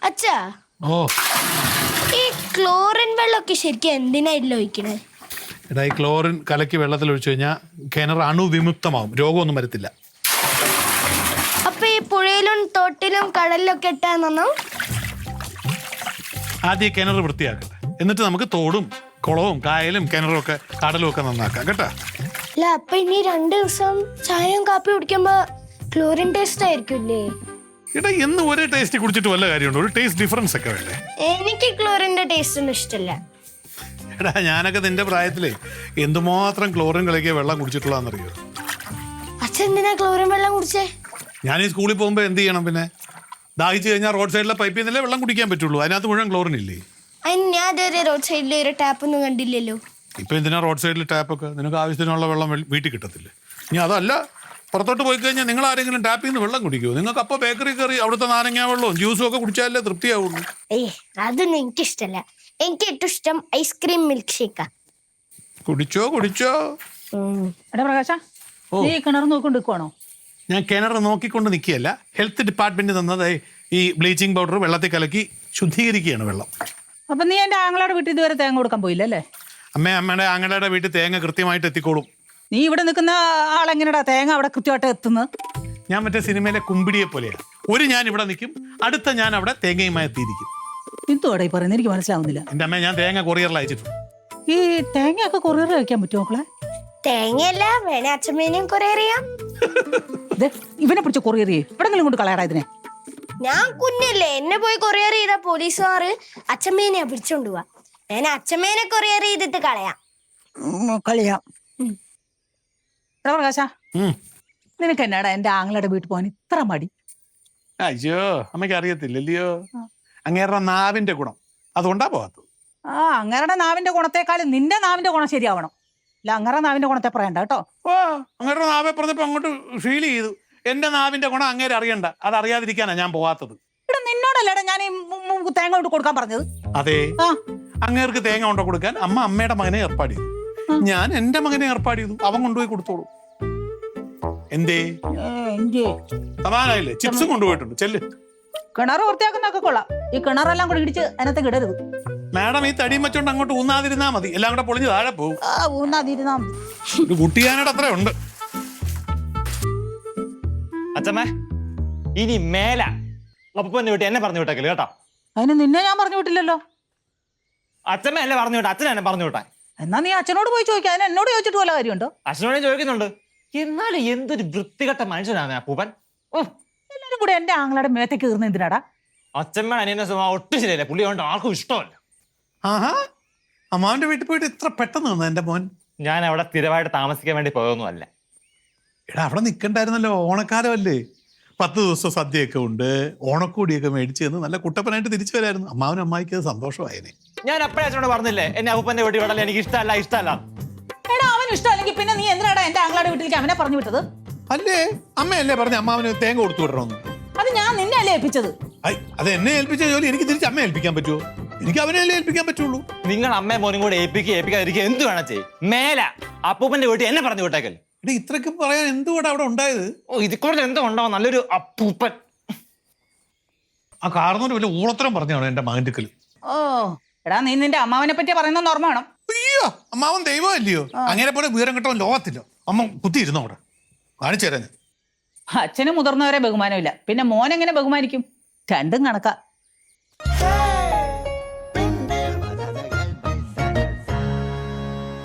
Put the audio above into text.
അച്ഛാ, ഓ ഈ ക്ലോറിൻ വെള്ളമൊക്കെ ശരിക്കും എന്തിനായില്ല ഒഴിക്കണേ? എടാ, ഈ ക്ലോറിൻ കലക്കി വെള്ളത്തിൽ ഒഴിച്ചു കഴിഞ്ഞാൽ കിണർ അണുവിമുക്തമാവും, രോഗമൊന്നും വരത്തില്ല. അപ്പൊ ഈ പുഴയിലും തോട്ടിലും കടലിലൊക്കെ ഇട്ടാ നന്നാവും? ആദ്യം കിണർ വൃത്തിയാക്കട്ടെ, എന്നിട്ട് നമുക്ക് തോടും കുളവും കായലും കിണറും ഒക്കെ കടലും ഒക്കെ നന്നാക്കാം കേട്ടാ. അല്ല, അപ്പൊ ഇനി 2 ദിവസം ചായയും കാപ്പി കുടിക്കുമ്പോ ക്ലോറിൻ ടേസ്റ്റ് ആയിരിക്കില്ലേ? എടാ, എന്ന് ഒരേ ടേസ്റ്റ് കുടിച്ചിട്ട് വല്ല കാര്യമുണ്ടോ? ഒരു ടേസ്റ്റ് ഡിഫറൻസ് ഒക്കെ വേണ്ടേ? എനിക്ക് ക്ലോറിന്റെ ടേസ്റ്റ് ഒന്നും ഇഷ്ടമല്ല. എടാ, ഞാനൊക്കെ നിന്റെ പ്രായത്തിലേ എന്തുമാത്രം ക്ലോറിൻ കലക്കിയ വെള്ളം കുടിച്ചിട്ടുള്ളതെന്നറിയോ? അച്ഛൻ എന്തിനാ ക്ലോറിൻ വെള്ളം കുടിച്ചേ? ഞാൻ ഈ സ്കൂളിൽ പോകുമ്പോൾ എന്ത് ചെയ്യണം പിന്നെ? ദാഹിച്ചു കഴിഞ്ഞാൽ റോഡ് സൈഡിലെ പൈപ്പിൽ നിന്നല്ലേ വെള്ളം കുടിക്കാൻ പറ്റുള്ളൂ. അതിനകത്ത് മുഴുവൻ ക്ലോറിൻ ഇല്ലേ? ഞാൻ ഇതുവരെ റോഡ് സൈഡിൽ ഒരു ടാപ്പ് ഒന്നും കണ്ടില്ലല്ലോ. ഇപ്പൊ എന്തിനാ റോഡ് സൈഡിൽ ടാപ്പൊക്കെ? നിനക്ക് ആവശ്യത്തിനുള്ള വെള്ളം വീട്ടിൽ കിട്ടത്തില്ല. ഇനി അതല്ല, പുറത്തോട്ട് പോയി കഴിഞ്ഞാൽ നിങ്ങൾ ആരെങ്കിലും ടാപ്പിൽ നിന്ന് വെള്ളം കുടിക്കുമോ? നിങ്ങൾക്ക് അപ്പോൾ ബേക്കറി കയറി അവിടുത്തെ നാരങ്ങ വെള്ളവും ജ്യൂസും ഒക്കെ കുടിച്ചാലേ തൃപ്തിയാവുള്ളൂ. അതൊന്നും എനിക്കിഷ്ടല്ല. എനിക്ക് ഏറ്റവും ഇഷ്ടം ഐസ്ക്രീം മിൽക്ക് ഷേക്കാ. കുടിച്ചോ. എടാ പ്രകാശ, നീ കിണർ നോക്കിക്കൊണ്ടിരിക്കുവാണോ? ഞാൻ കിണർ നോക്കിക്കൊണ്ട് നിൽക്കുകയല്ല. ഹെൽത്ത് ഡിപ്പാർട്ട്മെന്റ് തന്നത് ഈ ബ്ലീച്ചിങ് പൗഡർ വെള്ളത്തിൽ കലക്കി ശുദ്ധീകരിക്കുകയാണ് വെള്ളം. അപ്പൊ നീ എന്റെ ആങ്ങളയുടെ വീട്ടിൽ ഇതുവരെ തേങ്ങ കൊടുക്കാൻ പോയില്ലല്ലേ? അമ്മയുടെ ആങ്ങളുടെ വീട്ടിൽ തേങ്ങ കൃത്യമായിട്ട് എത്തിക്കോളും. നീ ഇവിടെ നിൽക്കുന്ന ആളെങ്ങനെടാ തേങ്ങ അവിടെ കൃത്യമായിട്ട് എത്തുന്നത്? ഞാൻ മറ്റേ സിനിമയിലെ കുമ്പിടിയെ പോലെയാണ്. ഞാൻ ഇവിടെ നിൽക്കും, അടുത്ത ഞാൻ അവിടെ തേങ്ങയുമായി എത്തിയിരിക്കും. എന്തുവാടാ ഈ പറയുന്നത്? എനിക്ക് മനസ്സിലാവുന്നില്ല. എൻ്റെ അമ്മ, ഞാൻ തേങ്ങ കൊറിയറിൽ അയച്ചിട്ടുണ്ട്. ഈ തേങ്ങയൊക്കെ കൊറിയർ വയ്ക്കാൻ പറ്റുമോ മക്കളെ? തേങ്ങയല്ല, വേണേ അച്ഛമ്മേനെയും കൊറിയർ ചെയ്യാം. ഇവനെ പിടിച്ച് കൊറിയർ ചെയ്യും. എവിടെങ്കിലും കൊണ്ട് കളയടാ ഇതിനെ. ഞാൻ കുഞ്ഞല്ലേ, എന്നെ പോയി കൊറിയർ ചെയ്ത പോലീസുകാര് അച്ഛമ്മേനെയാ പിടിച്ചോണ്ട് പോവാ. ഞാൻ അച്ഛമ്മേനെ കൊറിയർ ചെയ്തിട്ട് കളയാം. കളയാം. എടാ പ്രകാശ, നിനക്ക് എന്നാടാ എന്റെ ആങ്ങളുടെ വീട്ടിൽ പോകാൻ ഇത്ര മടി? അയ്യോ, അമ്മയ്ക്ക് അറിയത്തില്ലല്ലയോ അങ്ങേരുടെ നാവിന്റെ ഗുണം, അതുകൊണ്ടാ പോകാത്തത്. അങ്ങരുടെ നാവിന്റെ ഗുണത്തെക്കാളും നിന്റെ നാവിന്റെ ഗുണം ശരിയാവണം. അല്ല, അങ്ങരുടെ നാവിന്റെ ഗുണത്തെ പറയണ്ട കേട്ടോ. അങ്ങേരുടെ നാവെ പറഞ്ഞപ്പോ അങ്ങോട്ട് ഫീൽ ചെയ്തു. എന്റെ നാവിന്റെ ഗുണം അങ്ങേരെ അറിയണ്ട, അത് അറിയാതിരിക്കാനാ ഞാൻ പോവാത്തത്. ഇവിടെ നിന്നോടല്ലേടാ ഞാൻ ഈ തേങ്ങ കൊണ്ട് കൊടുക്കാൻ പറഞ്ഞത്? അതെ, അങ്ങേർക്ക് തേങ്ങ കൊണ്ടോ കൊടുക്കാൻ അമ്മയുടെ മകനെ ഏർപ്പാട് ചെയ്തു. ഞാൻ എന്റെ മകനെ ഏർപ്പാട് ചെയ്തു. അവൻ കൊണ്ടുപോയി കൊടുത്തോളൂ. എന്തേ സമാനായില്ലേ? ചിപ്സും കൊണ്ടുപോയിട്ടുണ്ട്. ചെല്ല്. കിണർ വൃത്തിയാക്കുന്നൊക്കെ കൊള്ളാം. ഈ കിണറെല്ലാം കൂടി ഇടിച്ച് അതിനകത്ത് കിടരുത്. മാഡം, ഈ തടിയും വെച്ചോണ്ട് അങ്ങോട്ട് ഊന്നാതിരുന്നാ മതി, എല്ലാം കൂടെ പൊളിഞ്ഞ് താഴെ പോകും. ഊന്നാതിരുന്നാ മതി. കുട്ടിയാനോട് അത്ര ഉണ്ട്. അച്ഛമ്മ, ഇനി മേല അപ്പൂപ്പന്റെ വീട്ടിൽ എന്നെ പറഞ്ഞു വിട്ടേക്കല് കേട്ടോ. അതിന് നിന്നെ ഞാൻ പറഞ്ഞു വിട്ടില്ലല്ലോ. അച്ഛമ്മ അല്ലേ പറഞ്ഞു വിട്ട, അച്ഛനെ പറഞ്ഞു വിട്ടാൻ. എന്നാ നീ അച്ഛനോട് പോയി ചോദിക്കാം. അതിന് എന്നോട് ചോദിച്ചിട്ട് വല്ല കാര്യമുണ്ടോ? അച്ഛനോട് ചോദിക്കുന്നുണ്ട്. എന്നാലും എന്തൊരു വൃത്തികെട്ട മനുഷ്യനാണ് അപ്പൂപ്പൻ. എല്ലാരും കൂടെ എന്റെ ആങ്ങളുടെ മേത്തേക്ക് കീറുന്ന എന്തിനാടാ? അച്ഛമ്മ അനിയന്റെ സ്വഭാവം ഒട്ടും ശരിയല്ല. പുള്ളി കൊണ്ട് ആർക്കും ഇഷ്ടമല്ല. ആഹാ, അമ്മാവന്റെ വീട്ടിൽ പോയിട്ട് ഇത്ര പെട്ടെന്ന് വന്നു എന്റെ മോൻ? ഞാൻ അവിടെ സ്ഥിരമായിട്ട് താമസിക്കാൻ വേണ്ടി പോയൊന്നും അല്ല. എടാ, അവിടെ നിൽക്കണ്ടായിരുന്നല്ലോ, ഓണക്കാലമല്ലേ. 10 ദിവസം സദ്യയൊക്കെ ഉണ്ട്, ഓണക്കോടിയൊക്കെ മേടിച്ച് തന്ന് നല്ല കുട്ടപ്പനായിട്ട് തിരിച്ചു വരായിരുന്നു. അമ്മാവനും അമ്മായിക്ക് അത് സന്തോഷമായേനെ. ഞാൻ അപ്പഴേ അച്ഛനോട് പറഞ്ഞില്ലേ എന്നെ അപ്പൂപ്പന്റെ വീട്ടിൽ വിടല്ലേ, എനിക്ക് ഇഷ്ടമല്ല. എടാ, അവന് ഇഷ്ടമല്ലെങ്കിൽ പിന്നെ നീ എന്തിനാടാ എന്റെ ആങ്ങളുടെ വീട്ടിലേക്ക് അവനെ പറഞ്ഞു വിട്ടത്? അല്ലേ, അമ്മയല്ലേ പറഞ്ഞ അമ്മാവന് തേങ്ങ കൊടുത്തു വിടണമെന്ന്? അത് ഞാൻ നിന്നെ അല്ലേ ഏൽപ്പിച്ചത്? അത് എന്നെ ഏൽപ്പിച്ച ജോലി എനിക്ക് തിരിച്ച് അമ്മയെ ഏൽപ്പിക്കാൻ പറ്റുമോ? എനിക്ക് അവനെ അല്ലേ ഏൽപ്പിക്കാൻ പറ്റുള്ളൂ. നിങ്ങൾ അമ്മയും മോനും കൂടെ ഏൽപ്പിക്കാതിരിക്കുക എന്ത് വേണം ചെയ്യും. മേല അപ്പൂപ്പന്റെ വീട്ടിൽ എന്നെ പറഞ്ഞു വിട്ടേക്കൽ. ഇത്രയ്ക്ക് പറയാൻ എന്തുകൂടെ അവിടെ ഉണ്ടായത്? ഇതിൽ കൂടുതൽ എന്തോ ഉണ്ടാവും. നല്ലൊരു അപ്പൂപ്പൻ. ആ കാർന്നോര് വലിയ ഊളത്തരം പറഞ്ഞാണോ എന്റെ മകന്റെ കല്? എടാ, നീ നിന്റെ അമ്മാവനെ പറ്റി പറയുന്ന ഓർമ്മ വേണം. അയ്യോ, അമ്മാവൻ ദൈവം അല്ലയോ? അങ്ങനെ പോലെ വിവരം കിട്ടവൻ ലോകത്തില്ല. അമ്മ കുത്തിയിരുന്നോ അവിടെ? കാണിച്ചു തരാൻ. അച്ഛന് മുതിർന്നവരെ ബഹുമാനമില്ല, പിന്നെ മോനെങ്ങനെ ബഹുമാനിക്കും? രണ്ടും കണക്കാ.